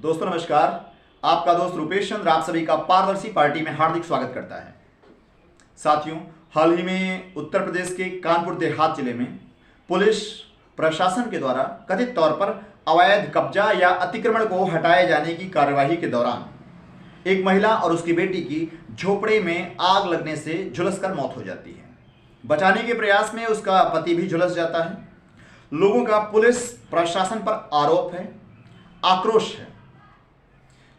दोस्तों नमस्कार। आपका दोस्त रूपेश चंद्र आप सभी का पारदर्शी पार्टी में हार्दिक स्वागत करता है। साथियों, हाल ही में उत्तर प्रदेश के कानपुर देहात जिले में पुलिस प्रशासन के द्वारा कथित तौर पर अवैध कब्जा या अतिक्रमण को हटाए जाने की कार्यवाही के दौरान एक महिला और उसकी बेटी की झोपड़े में आग लगने से झुलसकर मौत हो जाती है। बचाने के प्रयास में उसका पति भी झुलस जाता है। लोगों का पुलिस प्रशासन पर आरोप है, आक्रोश है।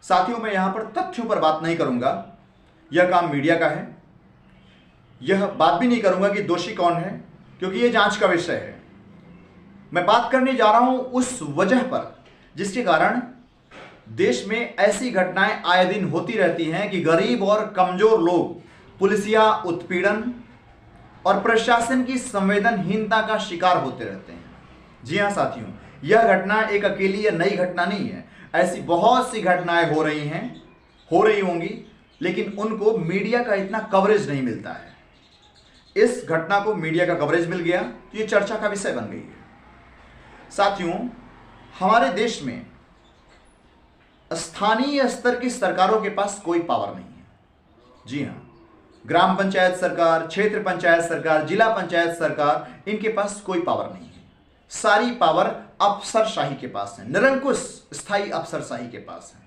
साथियों, मैं यहां पर तथ्यों पर बात नहीं करूंगा, यह काम मीडिया का है। यह बात भी नहीं करूंगा कि दोषी कौन है, क्योंकि यह जांच का विषय है। मैं बात करने जा रहा हूं उस वजह पर जिसके कारण देश में ऐसी घटनाएं आए दिन होती रहती हैं कि गरीब और कमजोर लोग पुलिसिया उत्पीड़न और प्रशासन की संवेदनहीनता का शिकार होते रहते हैं। जी हां साथियों, यह घटना एक अकेली या नई घटना नहीं है। ऐसी बहुत सी घटनाएं हो रही होंगी, लेकिन उनको मीडिया का इतना कवरेज नहीं मिलता है। इस घटना को मीडिया का कवरेज मिल गया तो ये चर्चा का विषय बन गई है। साथियों, हमारे देश में स्थानीय स्तर की सरकारों के पास कोई पावर नहीं है। जी हां, ग्राम पंचायत सरकार, क्षेत्र पंचायत सरकार, जिला पंचायत सरकार, इनके पास कोई पावर नहीं है। सारी पावर अफसरशाही के पास है, निरंकुश स्थायी अफसरशाही के पास है।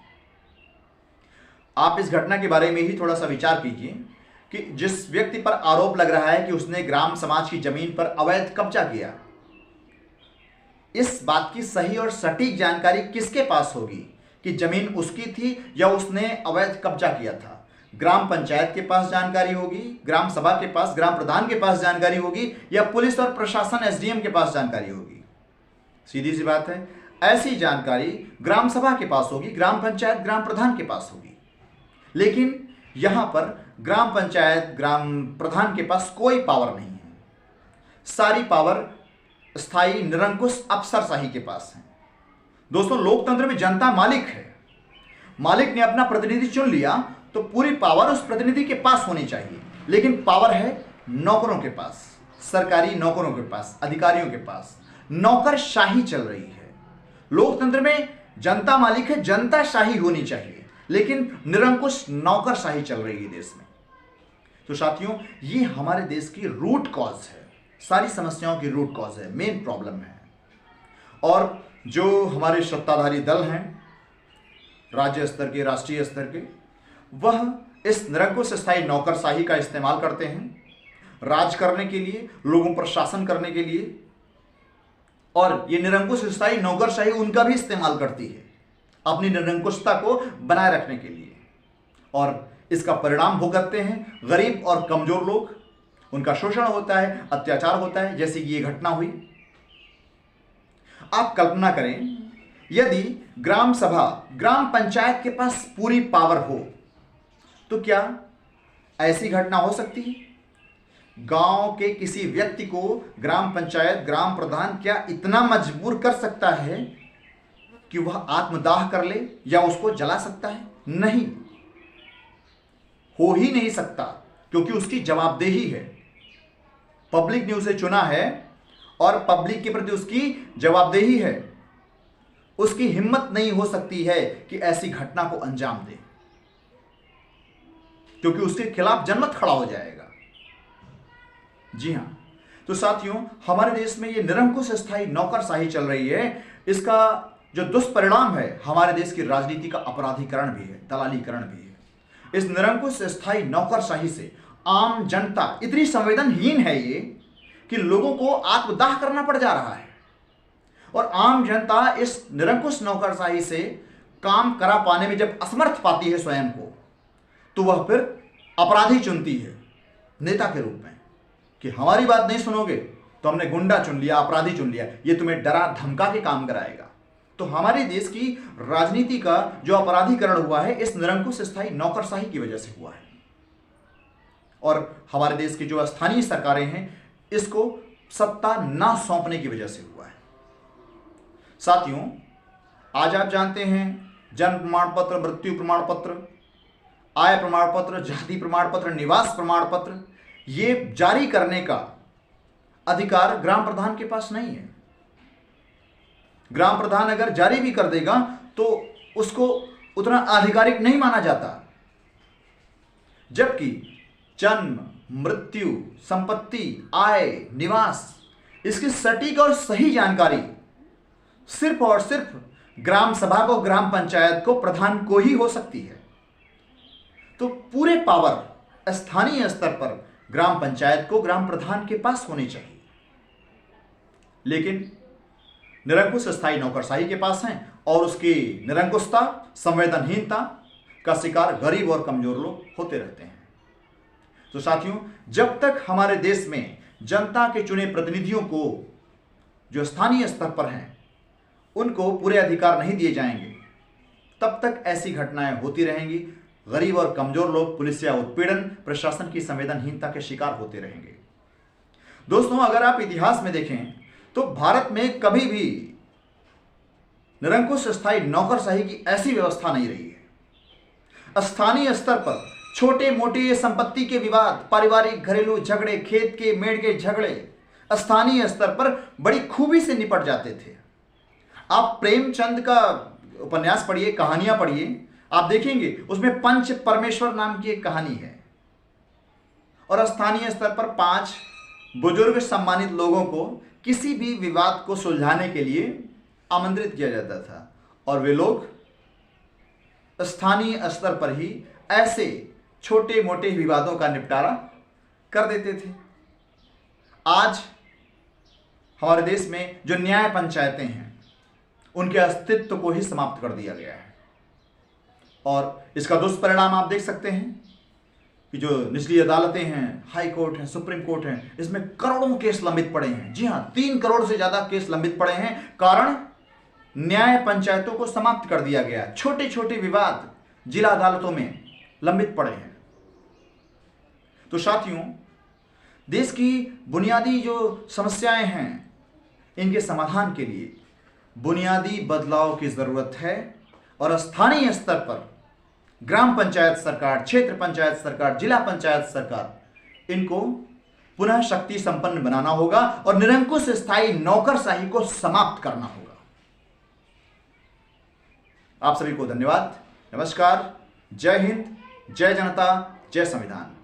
आप इस घटना के बारे में ही थोड़ा सा विचार कीजिए कि जिस व्यक्ति पर आरोप लग रहा है कि उसने ग्राम समाज की जमीन पर अवैध कब्जा किया, इस बात की सही और सटीक जानकारी किसके पास होगी कि जमीन उसकी थी या उसने अवैध कब्जा किया था? ग्राम पंचायत के पास जानकारी होगी, ग्राम सभा के पास, ग्राम प्रधान के पास जानकारी होगी, या पुलिस और प्रशासन एसडीएम के पास जानकारी होगी? सीधी सी बात है, ऐसी जानकारी ग्राम सभा के पास होगी, ग्राम पंचायत, ग्राम प्रधान के पास होगी। लेकिन यहां पर ग्राम पंचायत, ग्राम प्रधान के पास कोई पावर नहीं है। सारी पावर स्थायी निरंकुश अफसरशाही के पास है। दोस्तों, लोकतंत्र में जनता मालिक है। मालिक ने अपना प्रतिनिधि चुन लिया तो पूरी पावर उस प्रतिनिधि के पास होनी चाहिए। लेकिन पावर है नौकरों के पास, सरकारी नौकरों के पास, अधिकारियों के पास। नौकरशाही चल रही है। लोकतंत्र में जनता मालिक है, जनता शाही होनी चाहिए, लेकिन निरंकुश नौकरशाही चल रही है देश में। तो साथियों, ये हमारे देश की रूट कॉज है, सारी समस्याओं की रूट कॉज है, मेन प्रॉब्लम है। और जो हमारे सत्ताधारी दल हैं, राज्य स्तर के, राष्ट्रीय स्तर के, वह इस निरंकुश स्थायी नौकरशाही का इस्तेमाल करते हैं राज करने के लिए, लोगों पर शासन करने के लिए। और ये निरंकुश स्थायी नौकरशाही उनका भी इस्तेमाल करती है अपनी निरंकुशता को बनाए रखने के लिए। और इसका परिणाम भुगतते हैं गरीब और कमजोर लोग। उनका शोषण होता है, अत्याचार होता है, जैसे कि ये घटना हुई। आप कल्पना करें, यदि ग्राम सभा, ग्राम पंचायत के पास पूरी पावर हो तो क्या ऐसी घटना हो सकती है? गांव के किसी व्यक्ति को ग्राम पंचायत, ग्राम प्रधान क्या इतना मजबूर कर सकता है कि वह आत्मदाह कर ले या उसको जला सकता है? नहीं, हो ही नहीं सकता, क्योंकि उसकी जवाबदेही है। पब्लिक ने उसे चुना है और पब्लिक के प्रति उसकी जवाबदेही है। उसकी हिम्मत नहीं हो सकती है कि ऐसी घटना को अंजाम दे, क्योंकि उसके खिलाफ जनमत खड़ा हो जाएगा। जी हां, तो साथियों, हमारे देश में ये निरंकुश स्थायी नौकरशाही चल रही है। इसका जो दुष्परिणाम है, हमारे देश की राजनीति का अपराधीकरण भी है, दलालीकरण भी है। इस निरंकुश स्थायी नौकरशाही से आम जनता इतनी संवेदनहीन है ये कि लोगों को आत्मदाह करना पड़ जा रहा है। और आम जनता इस निरंकुश नौकरशाही से काम करा पाने में जब असमर्थ पाती है स्वयं को, तो वह फिर अपराधी चुनती है नेता के रूप में कि हमारी बात नहीं सुनोगे तो हमने गुंडा चुन लिया, अपराधी चुन लिया, ये तुम्हें डरा धमका के काम कराएगा। तो हमारे देश की राजनीति का जो अपराधीकरण हुआ है, इस निरंकुश स्थायी नौकरशाही की वजह से हुआ है। और हमारे देश की जो स्थानीय सरकारें हैं, इसको सत्ता ना सौंपने की वजह से हुआ है। साथियों, आज आप जानते हैं, जन्म प्रमाण पत्र, मृत्यु प्रमाण पत्र, आय प्रमाण पत्र, जाति प्रमाण पत्र, निवास प्रमाण पत्र, ये जारी करने का अधिकार ग्राम प्रधान के पास नहीं है। ग्राम प्रधान अगर जारी भी कर देगा तो उसको उतना आधिकारिक नहीं माना जाता, जबकि जन्म, मृत्यु, संपत्ति, आय, निवास, इसकी सटीक और सही जानकारी सिर्फ और सिर्फ ग्राम सभा को, ग्राम पंचायत को, प्रधान को ही हो सकती है। तो पूरे पावर स्थानीय स्तर पर ग्राम पंचायत को, ग्राम प्रधान के पास होनी चाहिए, लेकिन निरंकुश स्थायी नौकरशाही के पास हैं और उसकी निरंकुशता, संवेदनहीनता का शिकार गरीब और कमजोर लोग होते रहते हैं। तो साथियों, जब तक हमारे देश में जनता के चुने प्रतिनिधियों को, जो स्थानीय स्तर पर हैं, उनको पूरे अधिकार नहीं दिए जाएंगे, तब तक ऐसी घटनाएं होती रहेंगी। गरीब और कमजोर लोग पुलिसिया उत्पीड़न, प्रशासन की संवेदनहीनता के शिकार होते रहेंगे। दोस्तों, अगर आप इतिहास में देखें तो भारत में कभी भी निरंकुश स्थायी नौकरशाही की ऐसी व्यवस्था नहीं रही है। स्थानीय स्तर पर छोटे मोटे संपत्ति के विवाद, पारिवारिक घरेलू झगड़े, खेत के मेड़ के झगड़े स्थानीय स्तर पर बड़ी खूबी से निपट जाते थे। आप प्रेमचंद का उपन्यास पढ़िए, कहानियां पढ़िए, आप देखेंगे उसमें पंच परमेश्वर नाम की एक कहानी है और स्थानीय स्तर पर 5 बुजुर्ग सम्मानित लोगों को किसी भी विवाद को सुलझाने के लिए आमंत्रित किया जाता था और वे लोग स्थानीय स्तर पर ही ऐसे छोटे मोटे विवादों का निपटारा कर देते थे। आज हमारे देश में जो न्याय पंचायतें हैं, उनके अस्तित्व को ही समाप्त कर दिया गया है और इसका दुष्परिणाम आप देख सकते हैं कि जो निचली अदालतें हैं, हाई कोर्ट हैं, सुप्रीम कोर्ट हैं, इसमें करोड़ों केस लंबित पड़े हैं। जी हां, 3 करोड़ से ज्यादा केस लंबित पड़े हैं। कारण न्याय पंचायतों को समाप्त कर दिया गया। छोटे छोटे विवाद जिला अदालतों में लंबित पड़े हैं। तो साथियों, देश की बुनियादी जो समस्याएं हैं, इनके समाधान के लिए बुनियादी बदलाव की जरूरत है और स्थानीय स्तर पर ग्राम पंचायत सरकार, क्षेत्र पंचायत सरकार, जिला पंचायत सरकार, इनको पुनः शक्ति संपन्न बनाना होगा और निरंकुश स्थायी नौकरशाही को समाप्त करना होगा। आप सभी को धन्यवाद। नमस्कार। जय हिंद, जय जनता, जय संविधान।